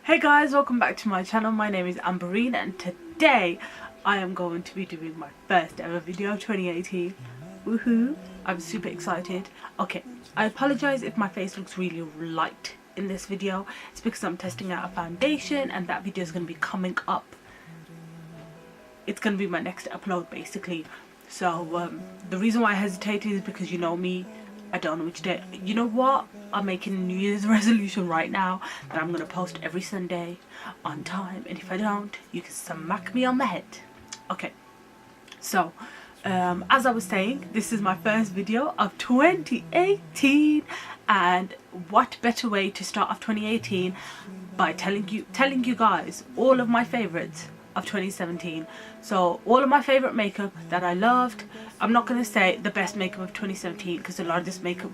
Hey guys, welcome back to my channel. My name is Ambreen and today I am going to be doing my first ever video of 2018. Woohoo! I'm super excited. Okay, I apologize if my face looks really light in this video. It's because I'm testing out a foundation and that video is going to be coming up. It's going to be my next upload basically. So the reason why I hesitated is because you know me, I don't know which day. You know what? I'm making a New Year's resolution right now that I'm going to post every Sunday on time. And if I don't, you can smack me on the head. Okay. So, as I was saying, this is my first video of 2018. And what better way to start off 2018 by telling you guys all of my favorites of 2017. So all of my favorite makeup that I loved. I'm not going to say the best makeup of 2017 because a lot of this makeup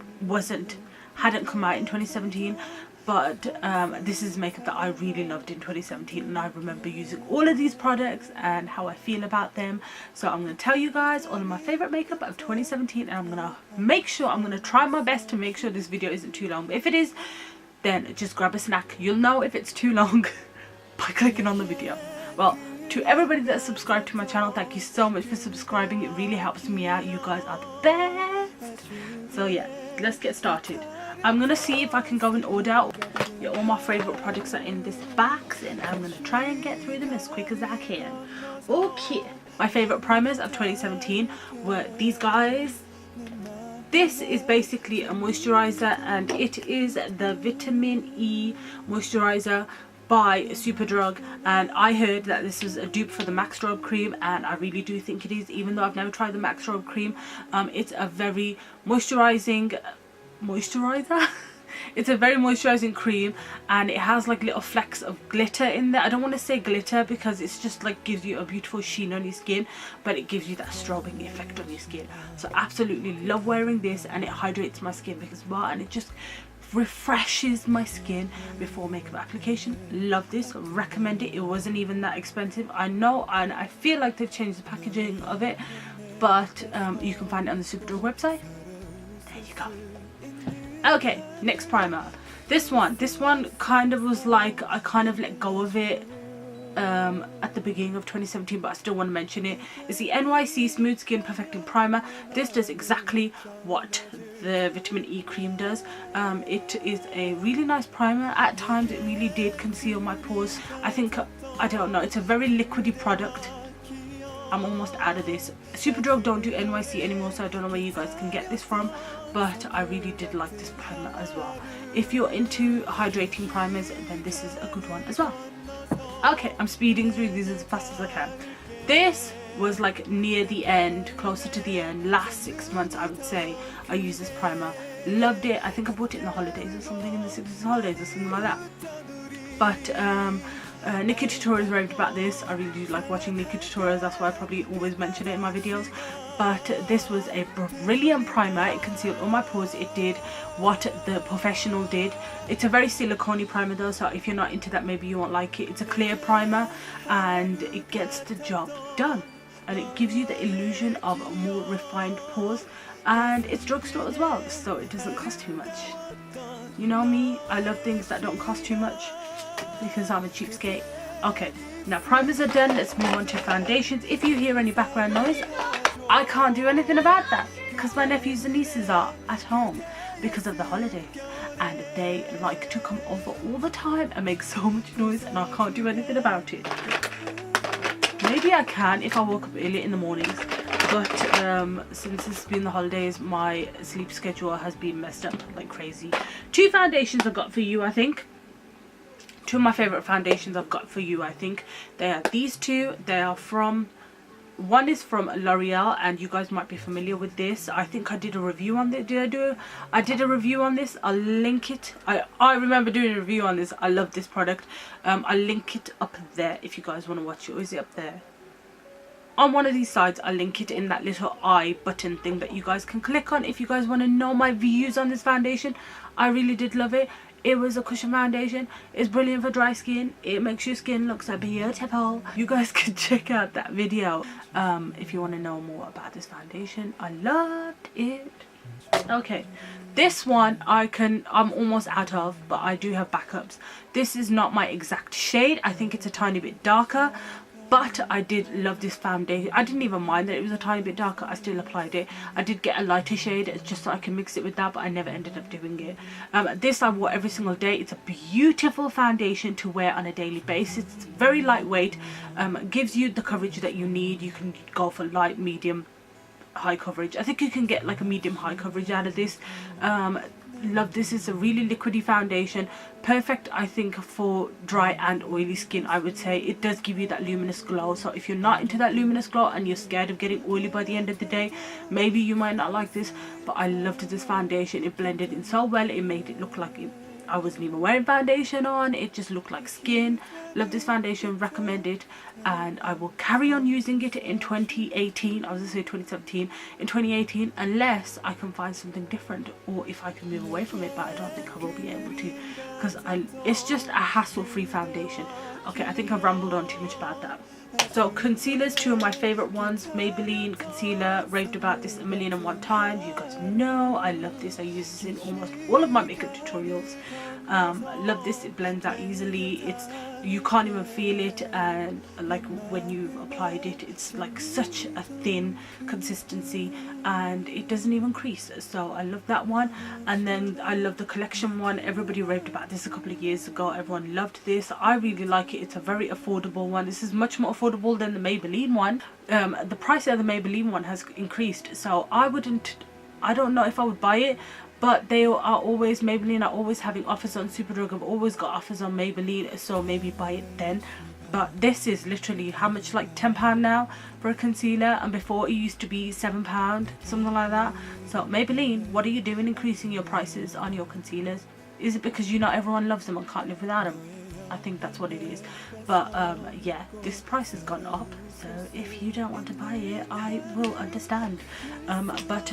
hadn't come out in 2017, but this is makeup that I really loved in 2017 and I remember using all of these products and how I feel about them. So I'm going to tell you guys all of my favorite makeup of 2017 and I'm going to try my best to make sure this video isn't too long. But if it is, then just grab a snack. You'll know if it's too long by clicking on the video. Well, to everybody that's subscribed to my channel, thank you so much for subscribing. It really helps me out. You guys are the best. So yeah, let's get started. I'm going to see if I can go in order. Yeah, all my favourite products are in this box and I'm going to try and get through them as quick as I can. Okay, my favourite primers of 2017 were these guys. This is basically a moisturiser and it is the Vitamin E moisturiser by Superdrug, and I heard that this is a dupe for the Max Strobe cream and I really do think it is, even though I've never tried the Max Strobe cream. It's a very moisturizing it's a very moisturizing cream and it has like little flecks of glitter in there. I don't want to say glitter because it's just like gives you a beautiful sheen on your skin, but it gives you that strobing effect on your skin. So absolutely love wearing this and it hydrates my skin as well and it just refreshes my skin before makeup application. Love this, recommend it. It wasn't even that expensive, I know, and I feel like they've changed the packaging of it, but you can find it on the Superdrug website. There you go. Okay, next primer. This one kind of was like I kind of let go of it at the beginning of 2017, but I still want to mention it. It's the NYC Smooth Skin Perfecting Primer. This does exactly what the Vitamin E cream does. It is a really nice primer. At times it really did conceal my pores. I don't know, it's a very liquidy product. I'm almost out of this. Superdrug don't do NYC anymore, so I don't know where you guys can get this from, but I really did like this primer as well. If you're into hydrating primers, then this is a good one as well. Okay, I'm speeding through these as fast as I can. This was like near the end, closer to the end, last 6 months I would say I used this primer. Loved it. I think I bought it in the holidays or something, in the 60s holidays or something like that. But Nikki tutorials raved about this. I really do like watching Nikki tutorials, that's why I probably always mention it in my videos. But this was a brilliant primer. It concealed all my pores. It did what the professional did. It's a very silicone primer though, so if you're not into that, maybe you won't like it. It's a clear primer and it gets the job done. And it gives you the illusion of more refined pores. And it's drugstore as well, so it doesn't cost too much. You know me, I love things that don't cost too much because I'm a cheapskate. Okay, now primers are done. Let's move on to foundations. If you hear any background noise, I can't do anything about that because my nephews and nieces are at home because of the holidays and they like to come over all the time and make so much noise and I can't do anything about it. Maybe I can if I woke up early in the mornings, but since it's been the holidays, my sleep schedule has been messed up like crazy. Two foundations I've got for you, I think. Two of my favourite foundations I've got for you, I think. They are these two. They are from... One is from Loreal and you guys might be familiar with this. I think I did a review on this. I did a review on this. I'll link it. I remember doing a review on this. I love this product. I'll link it up there if you guys want to watch it. Or is it up there? On one of these sides, I'll link it in that little I button thing that you guys can click on if you guys want to know my views on this foundation. I really did love it. It was a cushion foundation. It's brilliant for dry skin. It makes your skin look so beautiful. You guys can check out that video if you want to know more about this foundation. I loved it. Okay, This one I'm almost out of, but I do have backups. This is not my exact shade. I think it's a tiny bit darker, but I did love this foundation. I didn't even mind that it was a tiny bit darker. I still applied it. I did get a lighter shade just so I can mix it with that, but I never ended up doing it. This I wore every single day. It's a beautiful foundation to wear on a daily basis. It's very lightweight, gives you the coverage that you need. You can go for light, medium, high coverage. I think you can get like a medium high coverage out of this. Love this. It's a really liquidy foundation, perfect I think for dry and oily skin. I would say it does give you that luminous glow, so if you're not into that luminous glow and you're scared of getting oily by the end of the day, maybe you might not like this. But I loved this foundation. It blended in so well. It made it look like I wasn't even wearing foundation on. It just looked like skin. Love this foundation, recommend it, and I will carry on using it in 2018. I was gonna say 2017, in 2018, unless I can find something different, or if I can move away from it, but I don't think I will be able to, because it's just a hassle-free foundation. Okay, I think I've rambled on too much about that. So concealers, two of my favorite ones. Maybelline concealer, raved about this 1,000,001 times. You guys know I love this. I use this in almost all of my makeup tutorials. Love this. It blends out easily. You can't even feel it, and like when you've applied it, it's like such a thin consistency, and it doesn't even crease. So I love that one. And then I love the collection one. Everybody raved about this a couple of years ago. Everyone loved this. I really like it. It's a very affordable one. This is much more affordable than the Maybelline one. The price of the Maybelline one has increased, so I don't know if I would buy it. But they are always, Maybelline are always having offers on Superdrug. I've always got offers on Maybelline, so maybe buy it then. But this is literally how much, like £10 now for a concealer, and before it used to be £7, something like that. So Maybelline, what are you doing increasing your prices on your concealers? Is it because not everyone loves them and can't live without them? I think that's what it is. But yeah, this price has gone up, so if you don't want to buy it, I will understand. But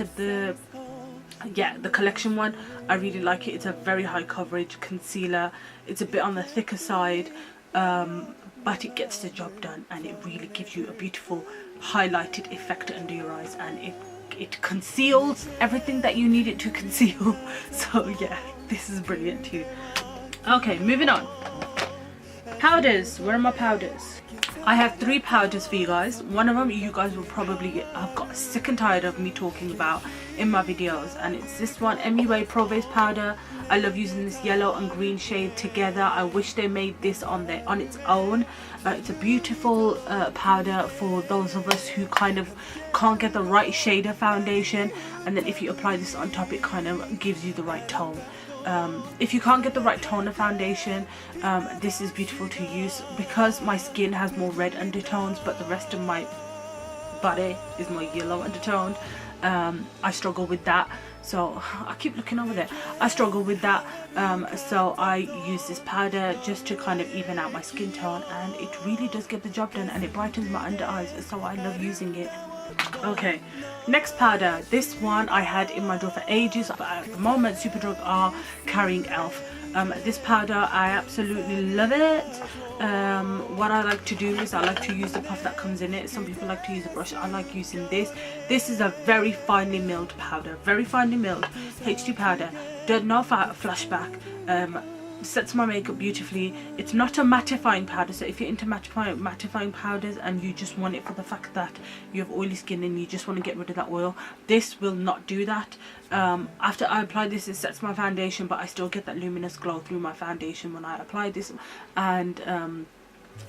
the collection one, I really like it. It's a very high coverage concealer. It's a bit on the thicker side, but it gets the job done, and it really gives you a beautiful highlighted effect under your eyes, and it conceals everything that you need it to conceal. So yeah, this is brilliant too. Okay, moving on. Powders. Where are my powders? I have 3 powders for you guys. One of them you guys will probably have got sick and tired of me talking about in my videos, and it's this one, MUA Pro Base Powder. I love using this yellow and green shade together. I wish they made this on its own. It's a beautiful powder for those of us who kind of can't get the right shade of foundation, and then if you apply this on top, it kind of gives you the right tone. If you can't get the right tone of foundation, this is beautiful to use. Because my skin has more red undertones, but the rest of my body is more yellow undertoned, I struggle with that. So I keep looking over there. I struggle with that, so I use this powder just to kind of even out my skin tone, and it really does get the job done, and it brightens my under eyes, so I love using it. Okay, next powder. This one I had in my drawer for ages, but at the moment Superdrug are carrying e.l.f. This powder, I absolutely love it. What I like to do is I like to use the puff that comes in it. Some people like to use a brush. I like using this. This is a very finely milled powder, very finely milled HD powder. Does not flashback. Sets my makeup beautifully. It's not a mattifying powder, so if you're into mattifying powders and you just want it for the fact that you have oily skin and you just want to get rid of that oil, this will not do that. After I apply this, it sets my foundation, but I still get that luminous glow through my foundation when I apply this, and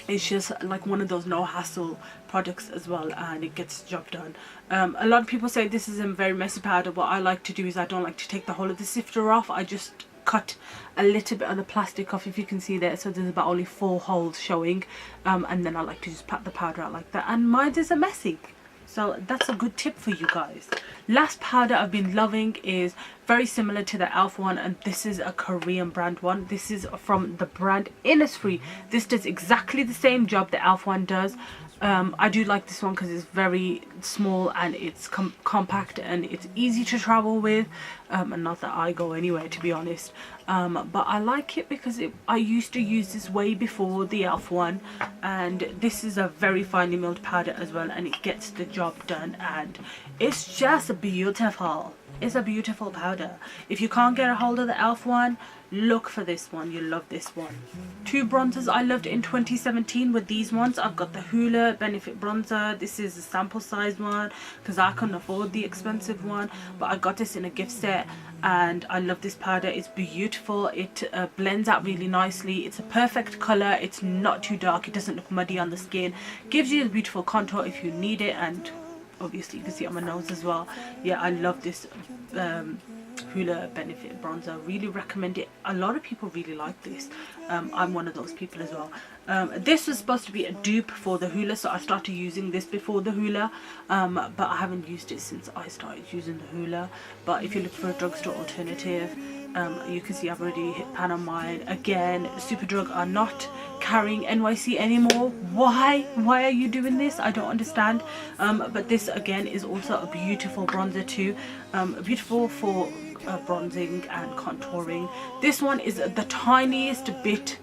it's just like one of those no hassle products as well, and it gets the job done. A lot of people say this is a very messy powder. What I like to do is I don't like to take the whole of the sifter off. I just cut a little bit of the plastic off, if you can see there, so there's about only 4 holes showing, and then I like to just pat the powder out like that, and mine isn't messy. So that's a good tip for you guys. Last powder I've been loving is very similar to the e.l.f. one, and this is a Korean brand one. This is from the brand Inisfree. This does exactly the same job the e.l.f. one does. I do like this one because it's very small and it's compact and it's easy to travel with, and not that I go anywhere, to be honest, but I like it because I used to use this way before the e.l.f. one, and this is a very finely milled powder as well, and it gets the job done, and it's just beautiful. It's a beautiful powder. If you can't get a hold of the e.l.f. one, look for this one. You'll love this one. Two bronzers I loved in 2017 were these ones. I've got the Hoola Benefit Bronzer. This is a sample size one because I couldn't afford the expensive one, but I got this in a gift set and I love this powder. It's beautiful. It blends out really nicely. It's a perfect colour. It's not too dark. It doesn't look muddy on the skin. Gives you a beautiful contour if you need it, and obviously you can see it on my nose as well. Yeah, I love this Hoola Benefit Bronzer. Really recommend it. A lot of people really like this. I'm one of those people as well. This was supposed to be a dupe for the Hoola, so I started using this before the Hoola, but I haven't used it since I started using the Hoola. But if you look for a drugstore alternative, you can see I've already hit pan on mine. Again, Superdrug are not carrying NYC anymore. Why are you doing this? I don't understand. But this again is also a beautiful bronzer too. Beautiful for bronzing and contouring. This one is the tiniest bit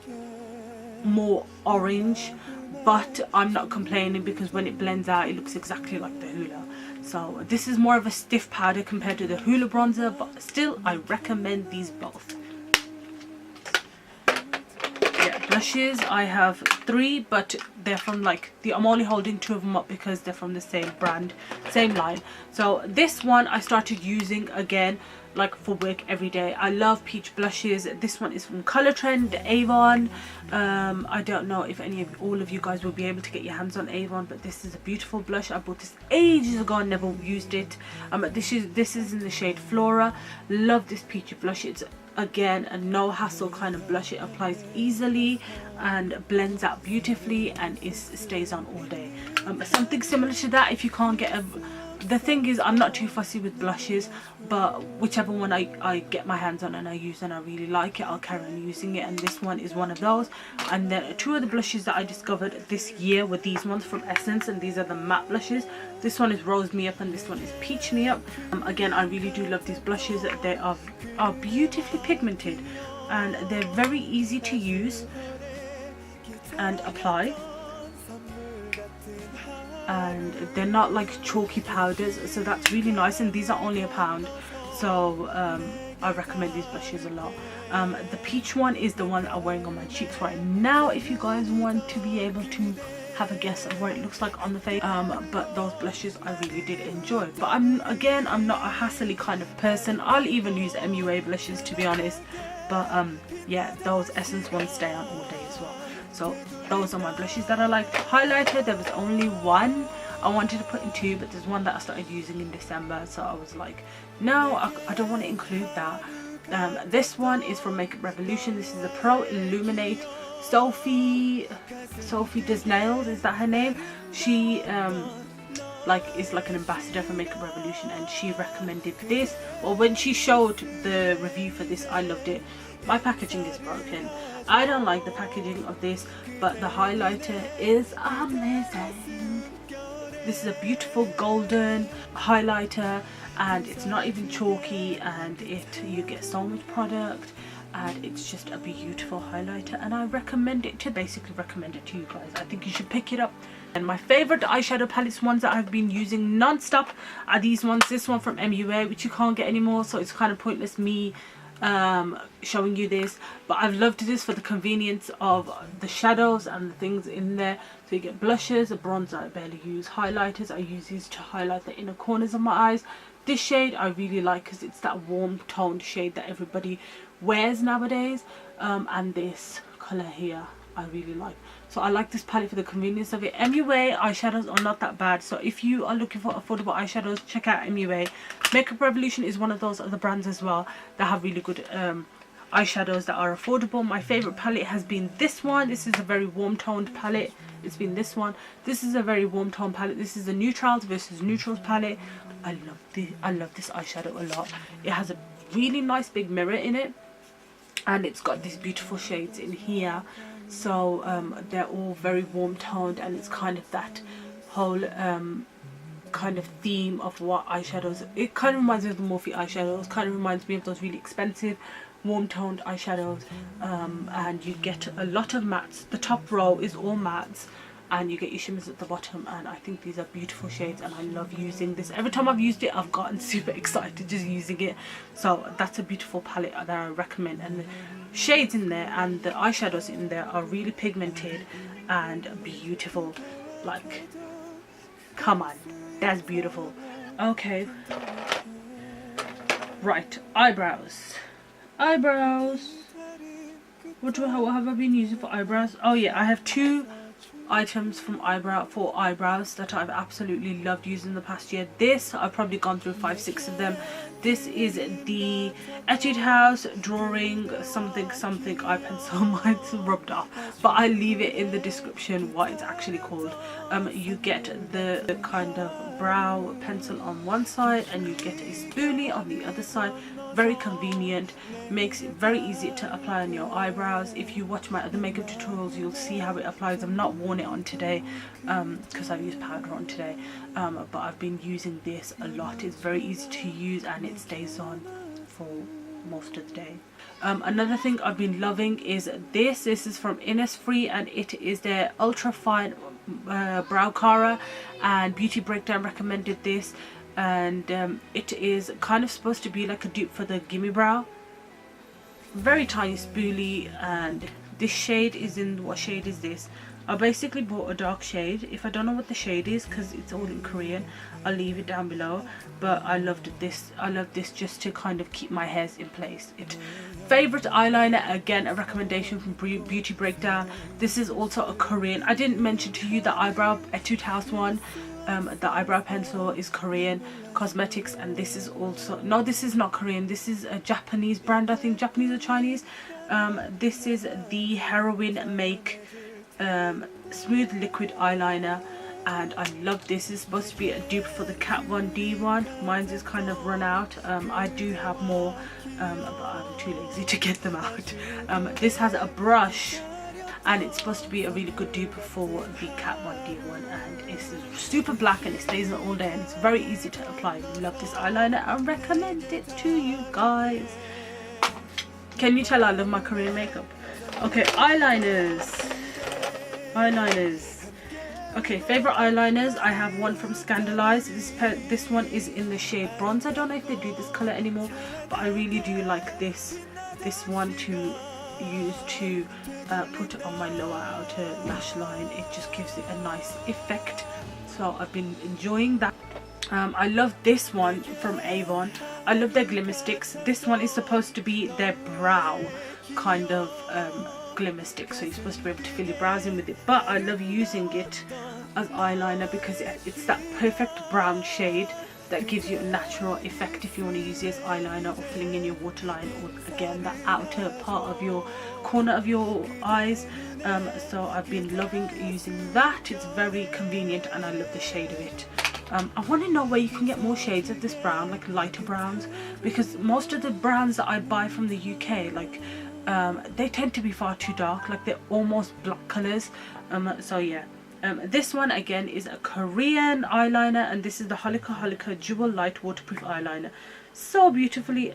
more orange, but I'm not complaining because when it blends out it looks exactly like the Hoola. So this is more of a stiff powder compared to the Hoola bronzer, but still I recommend these both. Yeah, blushes I have 3, but they're from like I'm only holding 2 of them up because they're from the same brand, same line. So this one I started using again like for work every day. I love peach blushes. This one is from Colortrend, Avon. I don't know if all of you guys will be able to get your hands on Avon, but this is a beautiful blush. I bought this ages ago and never used it. This is in the shade Flora. Love this peachy blush. It's again a no hassle kind of blush. It applies easily and blends out beautifully, and it stays on all day. Something similar to that, if you can't get the thing is, I'm not too fussy with blushes, but whichever one I get my hands on and I use and I really like it, I'll carry on using it, and this one is one of those. And then 2 of the blushes that I discovered this year were these ones from Essence, and these are the matte blushes. This one is Rose Me Up and this one is Peach Me Up. Again, I really do love these blushes. They are beautifully pigmented and they're very easy to use and apply, and they're not like chalky powders, so that's really nice. And these are only £1, so I recommend these blushes a lot. The peach one is the one I'm wearing on my cheeks right now, if you guys want to be able to have a guess of what it looks like on the face. But those blushes I really did enjoy, but I'm not a hassly kind of person. I'll even use MUA blushes, to be honest, but yeah, those Essence ones stay on all day as well. So those are my blushes that I like. Highlighter, there was only one I wanted to put in 2, but there's one that I started using in December, so I was like, no, I don't want to include that. This one is from Makeup Revolution. This is the Pro Illuminate. Sophie Does Nails, is that her name? She is like an ambassador for Makeup Revolution, and she recommended this. Well, when she showed the review for this, I loved it. My packaging is broken. I don't like the packaging of this, but the highlighter is amazing. This is a beautiful golden highlighter, and it's not even chalky, and you get so much product, and it's just a beautiful highlighter, and I basically recommend it to you guys. I think you should pick it up. And my favorite eyeshadow palettes, ones that I've been using non-stop, are these ones. This one from MUA, which you can't get anymore, so it's kind of pointless me showing you this, but I've loved this for the convenience of the shadows and the things in there. So you get blushes, a bronzer I barely use, highlighters I use these to highlight the inner corners of my eyes. This shade I really like because it's that warm toned shade that everybody wears nowadays, and this colour here I really like. So I like this palette for the convenience of it. MUA eyeshadows are not that bad, so if you are looking for affordable eyeshadows, check out MUA. Makeup Revolution is one of those other brands as well that have really good eyeshadows that are affordable. My favourite palette has been this one. This is a very warm toned palette. It's been this one. This is a very warm tone palette. This is the New-trals versus New-trals palette. I love this eyeshadow a lot. It has a really nice big mirror in it, and it's got these beautiful shades in here. So they're all very warm toned, and it's kind of that whole kind of theme of what eyeshadows. It kind of reminds me of the Morphe eyeshadows, kind of reminds me of those really expensive warm toned eyeshadows, and you get a lot of mattes. The top row is all mattes, and you get your shimmers at the bottom, and I think these are beautiful shades and I love using this. Every time I've used it I've gotten super excited just using it. So that's a beautiful palette that I recommend, and the shades in there and the eyeshadows in there are really pigmented and beautiful. Like, come on, that's beautiful. Okay, right, eyebrows. What have I been using for eyebrows? Oh yeah, I have 2 items from eyebrows that I've absolutely loved using the past year. This, I've probably gone through 5-6 of them. This is the Etude House Drawing something eye pencil. Mine's rubbed off, but I'll leave it in the description what it's actually called. You get the kind of brow pencil on one side and you get a spoolie on the other side. Very convenient, makes it very easy to apply on your eyebrows. If you watch my other makeup tutorials you'll see how it applies. I've not worn it on today because I've used powder on today, but I've been using this a lot. It's very easy to use and it stays on for most of the day. Another thing I've been loving is this is from Inisfree, and it is their ultra fine brow cara, and Beauty Breakdown recommended this, and it is kind of supposed to be like a dupe for the Gimme Brow. Very tiny spoolie, and this shade is in, what shade is this? I basically bought a dark shade. If I don't know what the shade is because it's all in Korean, I'll leave it down below, but I loved this. I love this just to kind of keep my hairs in place. Favorite eyeliner, again a recommendation from Beauty Breakdown. This is also a Korean. I didn't mention to you the eyebrow Etude House one. The eyebrow pencil is Korean Cosmetics, and this is also, no, this is not Korean, this is a Japanese brand, I think Japanese or Chinese. This is the Heroin Make smooth liquid eyeliner, and I love this. It's supposed to be a dupe for the Kat Von D one. Mine's is kind of run out. I do have more, but I'm too lazy to get them out. This has a brush, and it's supposed to be a really good dupe for the Kat Von D one, and it's super black and it stays on all day and it's very easy to apply. Love this eyeliner. I recommend it to you guys. Can you tell I love my Korean makeup? Okay, eyeliners. Okay, favorite eyeliners. I have one from Scandalize. This one is in the shade bronze. I don't know if they do this color anymore, but I really do like this one to use to put on my lower outer lash line. It just gives it a nice effect, so I've been enjoying that. I love this one from Avon. I love their glimmer sticks. This one is supposed to be their brow kind of glimmer stick, so you're supposed to be able to fill your brows in with it, but I love using it as eyeliner because it's that perfect brown shade that gives you a natural effect if you want to use it as eyeliner or filling in your waterline, or again that outer part of your corner of your eyes. So I've been loving using that. It's very convenient and I love the shade of it. I want to know where you can get more shades of this brown, like lighter browns, because most of the browns that I buy from the UK, like they tend to be far too dark, like they're almost black colors. So yeah, this one again is a Korean eyeliner, and this is the Holika Jewel Light Waterproof Eyeliner. So beautifully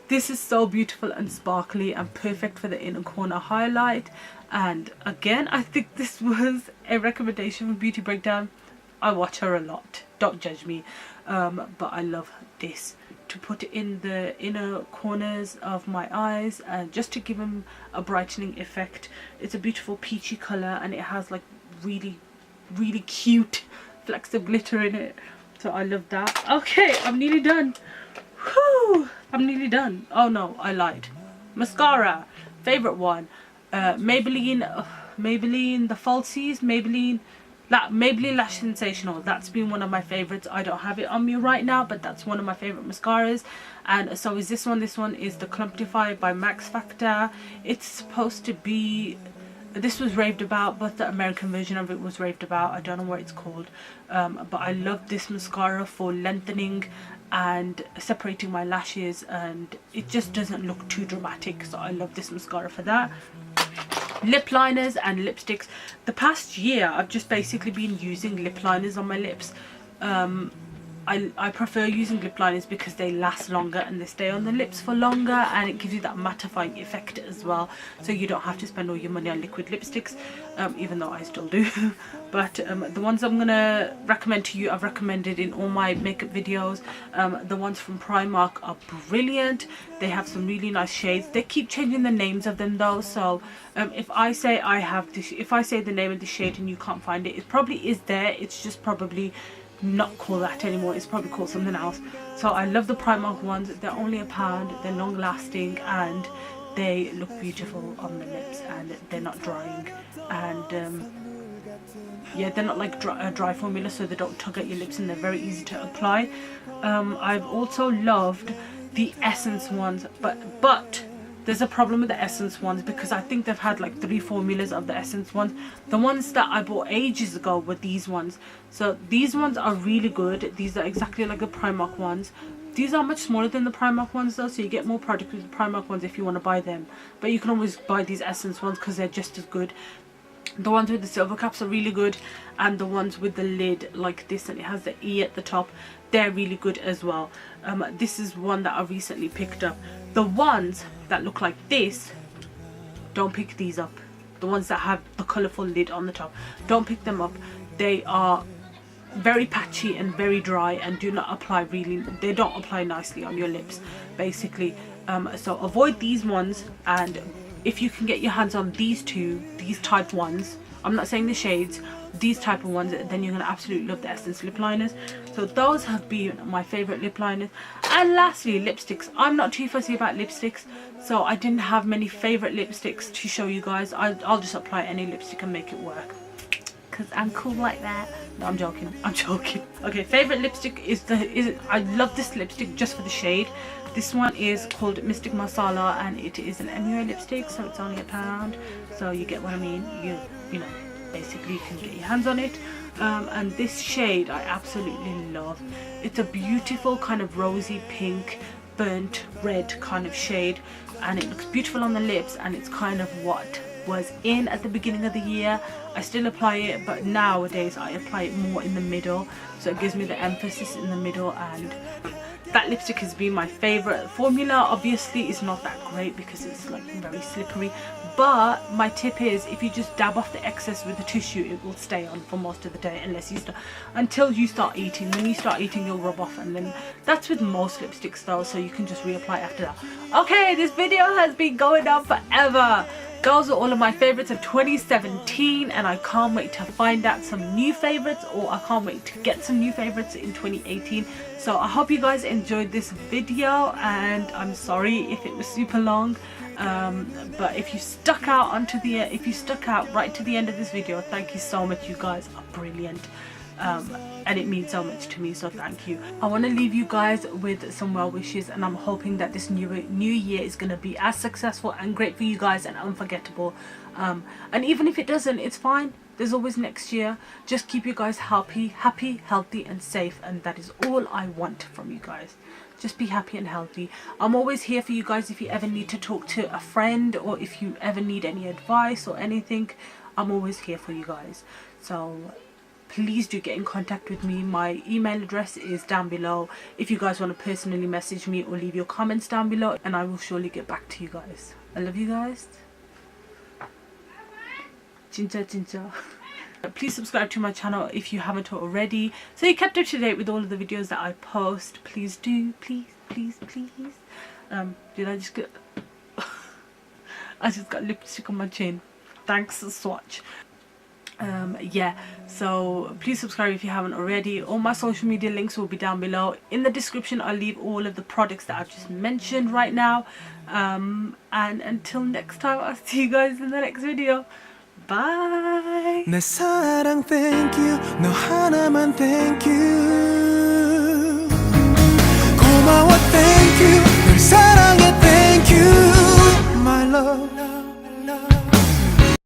this is so beautiful and sparkly and perfect for the inner corner highlight. And again, I think this was a recommendation from Beauty Breakdown. I watch her a lot, don't judge me, but I love this to put in the inner corners of my eyes, just to give them a brightening effect. It's a beautiful peachy colour and it has like really cute flecks of glitter in it, so I love that. Okay, I'm nearly done. Whew, I'm nearly done. Oh no, I lied. Mascara, favourite one, Maybelline the Falsies, Maybelline Lash Sensational. That's been one of my favorites. I don't have it on me right now, but that's one of my favorite mascaras. And so is this one. This one is the Clumptify by Max Factor. It's supposed to be, this was raved about, but the American version of it was raved about. I don't know what it's called, but I love this mascara for lengthening and separating my lashes, and it just doesn't look too dramatic, so I love this mascara for that. Lip liners and lipsticks. The past year I've just basically been using lip liners on my lips. I prefer using lip liners because they last longer and they stay on the lips for longer, and it gives you that mattifying effect as well, so you don't have to spend all your money on liquid lipsticks, even though I still do. But the ones I'm gonna recommend to you, I've recommended in all my makeup videos. The ones from Primark are brilliant. They have some really nice shades. They keep changing the names of them though, so if I say I have this, if I say the name of the shade and you can't find it, it probably is there, it's just probably not called that anymore, it's probably called something else. So I love the Primark ones. They're only £1, they're long lasting, and they look beautiful on the lips, and they're not drying, and yeah, they're not like dry formula, so they don't tug at your lips and they're very easy to apply. I've also loved the Essence ones, but there's a problem with the Essence ones because I think they've had like 3 formulas of the Essence ones. The ones that I bought ages ago were these ones. So these ones are really good. These are exactly like the Primark ones. These are much smaller than the Primark ones though, so you get more product with the Primark ones if you want to buy them. But you can always buy these Essence ones because they're just as good. The ones with the silver caps are really good, and the ones with the lid like this and it has the E at the top, they're really good as well. This is one that I recently picked up. The ones that look like this, don't pick these up. The ones that have the colourful lid on the top, don't pick them up. They are very patchy and very dry and do not apply really, they don't apply nicely on your lips basically. So avoid these ones, and if you can get your hands on these type ones, I'm not saying the shades, these type of ones, then you're gonna absolutely love the Essence lip liners. So those have been my favorite lip liners. And lastly, lipsticks. I'm not too fussy about lipsticks, so I didn't have many favorite lipsticks to show you guys. I'll just apply any lipstick and make it work because I'm cool like that. No, I'm joking, I'm joking. Okay, favorite lipstick is I love this lipstick just for the shade. This one is called Mystic Masala, and it is an MUA lipstick, so it's only £1. So you get what I mean. You know, basically you can get your hands on it. And this shade I absolutely love. It's a beautiful kind of rosy pink, burnt red kind of shade, and it looks beautiful on the lips, and it's kind of what was in at the beginning of the year. I still apply it, but nowadays I apply it more in the middle, so it gives me the emphasis in the middle. And that lipstick has been my favorite. Formula obviously is not that great because it's like very slippery, but my tip is if you just dab off the excess with the tissue, it will stay on for most of the day until you start eating. When you start eating, you'll rub off, and then that's with most lipsticks though, so you can just reapply after that. Okay, this video has been going on forever. Those are all of my favorites of 2017, and I can't wait to find out some new favorites, or I can't wait to get some new favorites in 2018. So I hope you guys enjoyed this video, and I'm sorry if it was super long, but if you stuck out right to the end of this video, thank you so much. You guys are brilliant. And it means so much to me, so thank you. I want to leave you guys with some well wishes, and I'm hoping that this new year is going to be as successful and great for you guys and unforgettable. And even if it doesn't, it's fine. There's always next year. Just keep you guys happy, healthy and safe, and that is all I want from you guys. Just be happy and healthy. I'm always here for you guys if you ever need to talk to a friend, or if you ever need any advice or anything. I'm always here for you guys. So please do get in contact with me. My email address is down below if you guys want to personally message me, or leave your comments down below, and I will surely get back to you guys. I love you guys. Jinja jinja. Please subscribe to my channel if you haven't already, so you're kept up to date with all of the videos that I post. Please do, please. Did I just get I just got lipstick on my chin. Thanks, swatch. Yeah, so please subscribe if you haven't already. All my social media links will be down below. In the description I'll leave all of the products that I've just mentioned right now. And until next time, I'll see you guys in the next video. Bye. 내 사랑 thank you, 너 하나만 thank you.